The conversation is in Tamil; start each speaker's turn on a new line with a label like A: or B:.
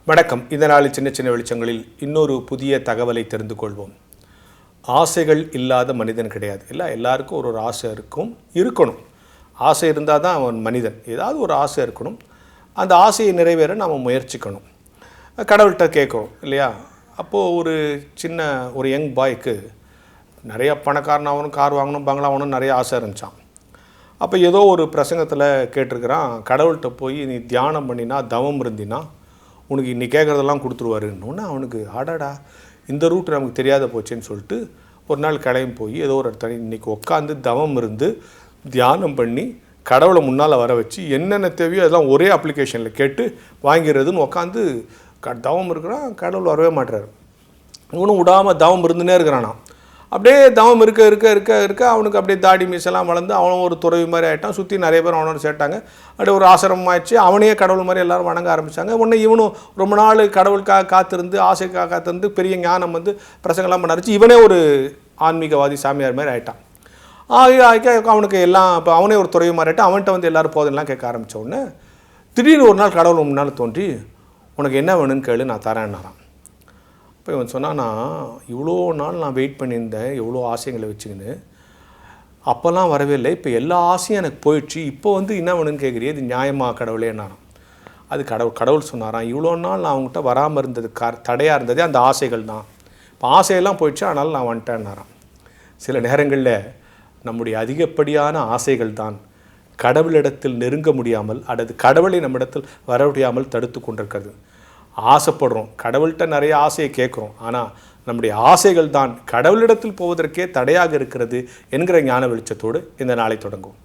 A: வணக்கம். இந்த நாளில் சின்ன சின்ன வெளிச்சங்களில் இன்னொரு புதிய தகவலை தெரிந்து கொள்வோம். ஆசைகள் இல்லாத மனிதன் கிடையாது. எல்லாருக்கும் ஒரு ஆசை இருக்கணும். ஆசை இருந்தால் தான் அவன் மனிதன். ஏதாவது ஒரு ஆசை இருக்கணும். அந்த ஆசையை நிறைவேற நாம் முயற்சிக்கணும். கடவுள்கிட்ட கேட்குறோம் இல்லையா? அப்போது ஒரு யங் பாய்க்கு நிறைய பணக்காரன் ஆகணும், கார் வாங்கணும், பங்களா வாங்கணும் நிறைய ஆசை இருந்துச்சான். அப்போ ஏதோ ஒரு பிரசங்கத்தில் கேட்டிருக்கிறான், கடவுள்கிட்ட போய் நீ தியானம் பண்ணினா, தவம் இருந்தினா உனக்கு இன்னி கேட்குறதெல்லாம் கொடுத்துருவாருன்னு. அவனுக்கு ஆடாடா இந்த ரூட் நமக்கு தெரியாத போச்சேன்னு சொல்லிட்டு ஒரு நாள் கிளம்பி போய் ஏதோ ஒரு இடத்துல இன்றைக்கி உட்காந்து தவம் இருந்து தியானம் பண்ணி கடவுளை முன்னால் வர வச்சு என்னென்ன தேவையோ அதெல்லாம் ஒரே அப்ளிகேஷனில் கேட்டு வாங்கிறதுன்னு உட்காந்து தவம் இருக்கிறான். கடவுள் வரவே மாட்டுறாரு. இவனும் விடாமல் தவம் இருந்துனே இருக்கிறானா. அப்படியே தவம் இருக்க அவனுக்கு அப்படியே தாடி மீசெல்லாம் வளர்ந்து அவனும் ஒரு துறவி மாதிரி ஆகிட்டான். சுற்றி நிறைய பேர் அவனோட சேர்த்தாங்க. அப்படியே ஒரு ஆசிரமம் ஆயிடுச்சு. அவனையே கடவுள் மாதிரி எல்லோரும் வணங்க ஆரம்பித்தாங்க. உடனே இவனும் ரொம்ப நாள் கடவுளுக்காக காத்திருந்து ஆசைக்காக காத்திருந்து பெரிய ஞானம் பிரசங்கெல்லாம் பண்ண இவனே ஒரு ஆன்மீகவாதி சாமியார் மாதிரி ஆகிட்டான். அவனுக்கு எல்லாம் இப்போ அவனே ஒரு துறவி மாதிரி ஆகிட்டான். அவன்கிட்ட எல்லோரும் போதெல்லாம் கேட்க ஆரம்பித்த உடனே திடீர்னு ஒரு நாள் கடவுள் முன்னால் தோன்றி உனக்கு என்ன வேணும்னு கேளு நான் தரேன்னாரான். இப்போ இவன் சொன்னால் நான் இவ்வளோ நாள் நான் வெயிட் பண்ணியிருந்தேன் எவ்வளோ ஆசைங்களை வச்சுக்கின்னு, அப்போல்லாம் வரவே இல்லை, இப்போ எல்லா ஆசையும் எனக்கு போயிடுச்சு, இப்போ என்ன வேணும்னு கேட்குறியே, இது நியாயமா கடவுளே என்னாராம். அது கடவுள் சொன்னாராம், இவ்வளோ நாள் நான் அவங்ககிட்ட வராமல் இருந்தது தடையாக இருந்ததே அந்த ஆசைகள் தான், இப்போ ஆசையெல்லாம் போயிடுச்சு அதனால் நான் வந்துட்டேன்னாராம். சில நேரங்களில் நம்முடைய அதிகப்படியான ஆசைகள் தான் கடவுளிடத்தில் நெருங்க முடியாமல் அல்லது கடவுளை நம்மிடத்தில் வர முடியாமல் தடுத்து கொண்டிருக்கிறது. ஆசைப்படுறோம், கடவுள்கிட்ட நிறைய ஆசையை கேட்குறோம், ஆனால் நம்முடைய ஆசைகள் தான் கடவுளிடத்தில் போவதற்கே தடையாக இருக்கிறது என்கிற ஞான வெளிச்சத்தோடு இந்த நாளை தொடங்கும்.